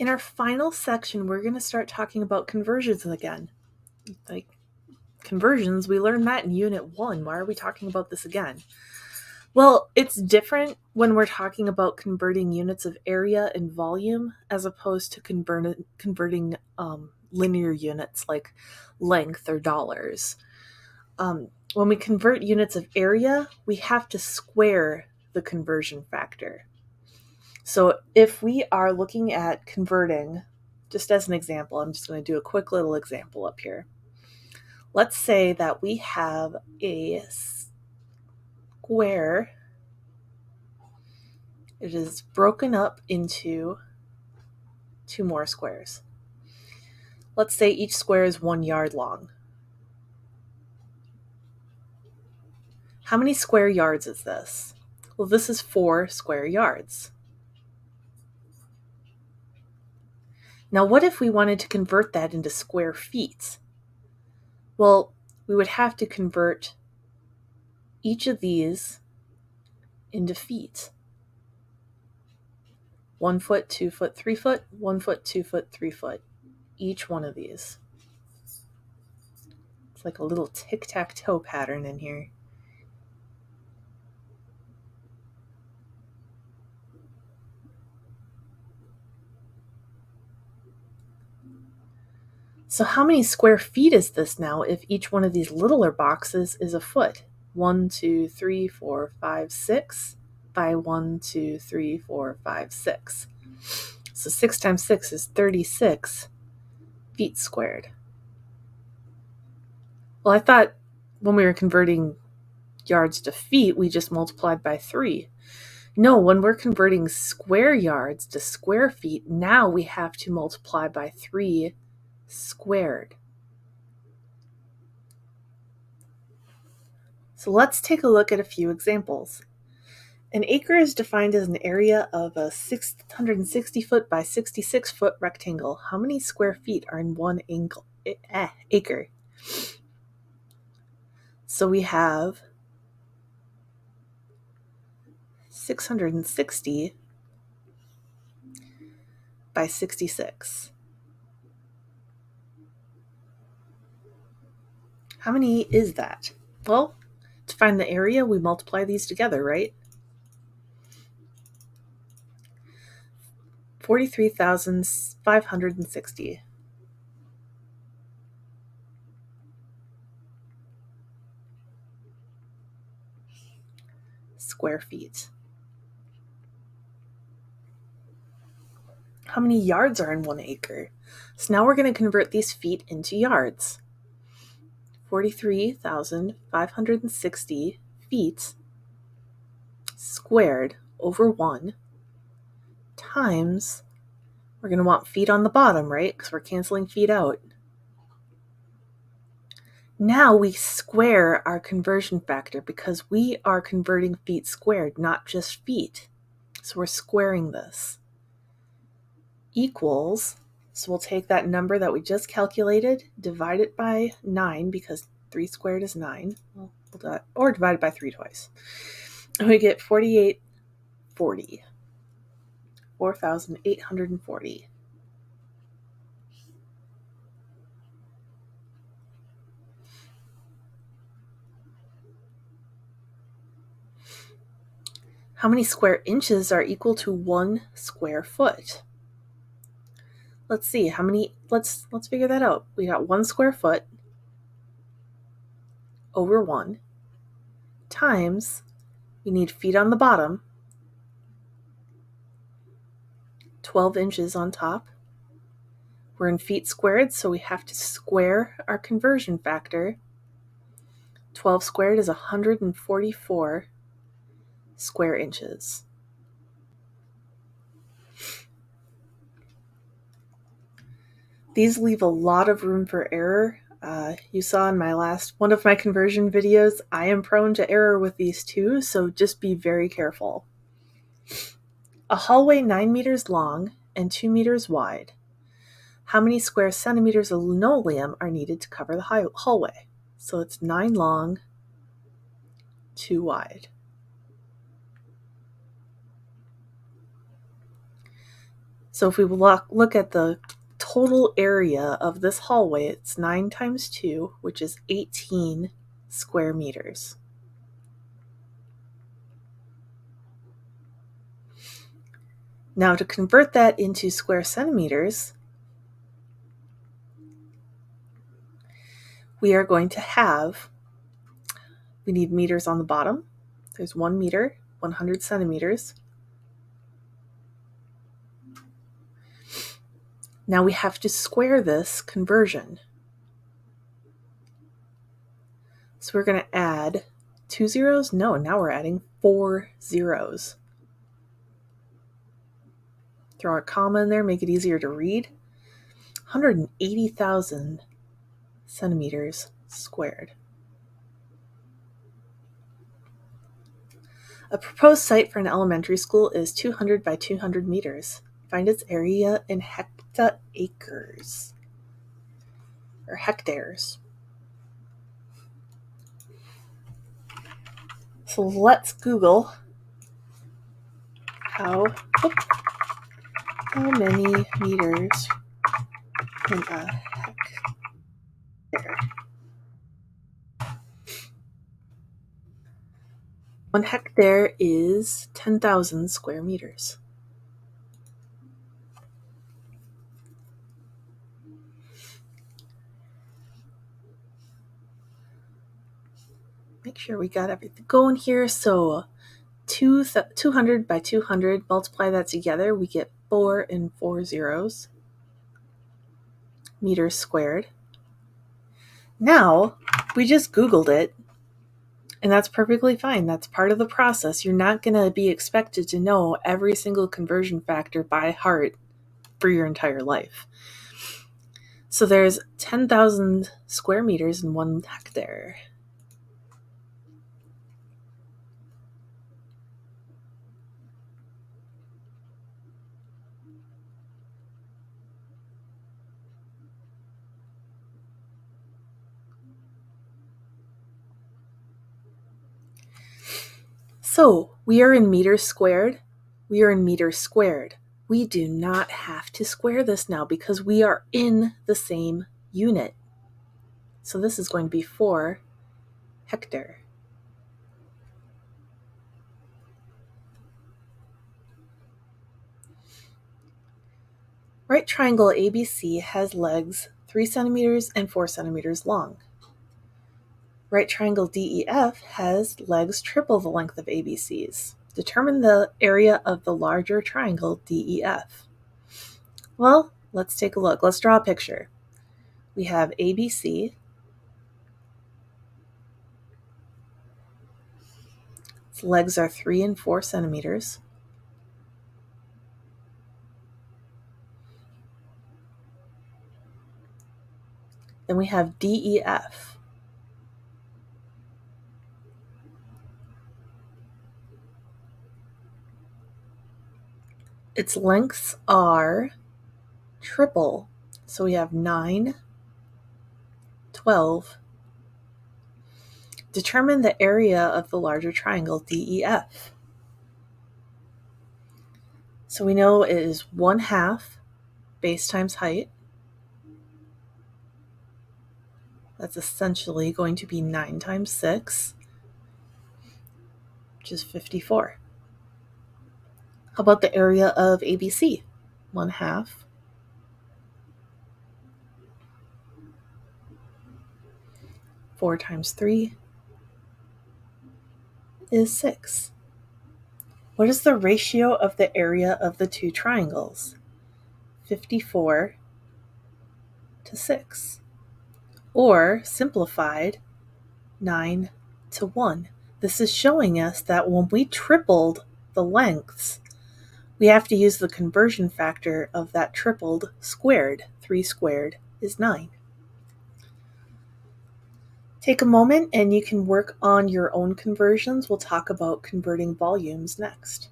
In our final section, we're going to start talking about conversions again. Like conversions, we learned that in Unit 1. Why are we talking about this again? Well, it's different when we're talking about converting units of area and volume as opposed to converting linear units like length or dollars. When we convert units of area, we have to square the conversion factor. So if we are looking at converting, just as an example, I'm just going to do a quick little example up here. Let's say that we have a square. It is broken up into two more squares. Let's say each square is 1 yard long. How many square yards is this? Well, this is 4 square yards. Now, what if we wanted to convert that into square feet? Well, we would have to convert each of these into feet. 1 foot, 2 foot, 3 foot, 1 foot, 2 foot, 3 foot. Each one of these. It's like a little tic-tac-toe pattern in here. So how many square feet is this now if each one of these littler boxes is a foot? 1, 2, 3, 4, 5, 6 by 1, 2, 3, 4, 5, 6. So 6 times 6 is 36 feet squared. Well, I thought when we were converting yards to feet, we just multiplied by 3. No, when we're converting square yards to square feet, now we have to multiply by 3 squared. So let's take a look at a few examples. An acre is defined as an area of a 660 foot by 66 foot rectangle. How many square feet are in one acre? So we have 660 by 66. How many is that? Well, to find the area, we multiply these together, right? 43,560. Square feet. How many yards are in 1 acre? So now we're going to convert these feet into yards. 43,560 feet squared over 1 times, we're going to want feet on the bottom, right? Because we're canceling feet out. Now we square our conversion factor because we are converting feet squared, not just feet. So we're squaring this. Equals, so we'll take that number that we just calculated, divide it by 9 because 3 squared is 9, or divide it by 3 twice. And we get 4,840. 4,840. How many square inches are equal to 1 square foot? Let's see, how many, let's figure that out. We got 1 square foot over 1 times, we need feet on the bottom, 12 inches on top. We're in feet squared, so we have to square our conversion factor. 12 squared is 144 square inches. These leave a lot of room for error. You saw in my last one of my conversion videos, I am prone to error with these too, so just be very careful. A hallway 9 meters long and 2 meters wide. How many square centimeters of linoleum are needed to cover the hallway? So it's 9 long, 2 wide. So if we look at the total area of this hallway, it's 9 times 2, which is 18 square meters. Now to convert that into square centimeters, we are going to we need meters on the bottom. There's 1 meter, 100 centimeters. Now we have to square this conversion. So we're going to add 2 zeros. No, now we're adding 4 zeros. Throw a comma in there, make it easier to read. 180,000 centimeters squared. A proposed site for an elementary school is 200 by 200 meters. Find its area in hectares, or hectares. So let's Google how many meters in a hectare. 1 hectare is 10,000 square meters. Make sure we got everything going here. So 200 by 200, multiply that together, we get 4 and 4 zeros meters squared. Now, we just Googled it, and that's perfectly fine. That's part of the process. You're not going to be expected to know every single conversion factor by heart for your entire life. So there's 10,000 square meters in 1 hectare. So we are in meters squared. We are in meters squared. We do not have to square this now because we are in the same unit. So this is going to be 4 hectare. Right triangle ABC has legs 3 centimeters and 4 centimeters long. Right triangle DEF has legs triple the length of ABC's. Determine the area of the larger triangle DEF. Well, let's take a look. Let's draw a picture. We have ABC. Its legs are 3 and 4 centimeters. Then we have DEF. Its lengths are triple. So we have 9, 12. Determine the area of the larger triangle DEF. So we know it is 1/2 base times height. That's essentially going to be 9 times 6, which is 54. How about the area of ABC? 1/2. 4 times 3 is 6. What is the ratio of the area of the two triangles? 54 to 6. Or, simplified, 9 to 1. This is showing us that when we tripled the lengths, we have to use the conversion factor of that tripled squared. 3 squared is 9. Take a moment and you can work on your own conversions. We'll talk about converting volumes next.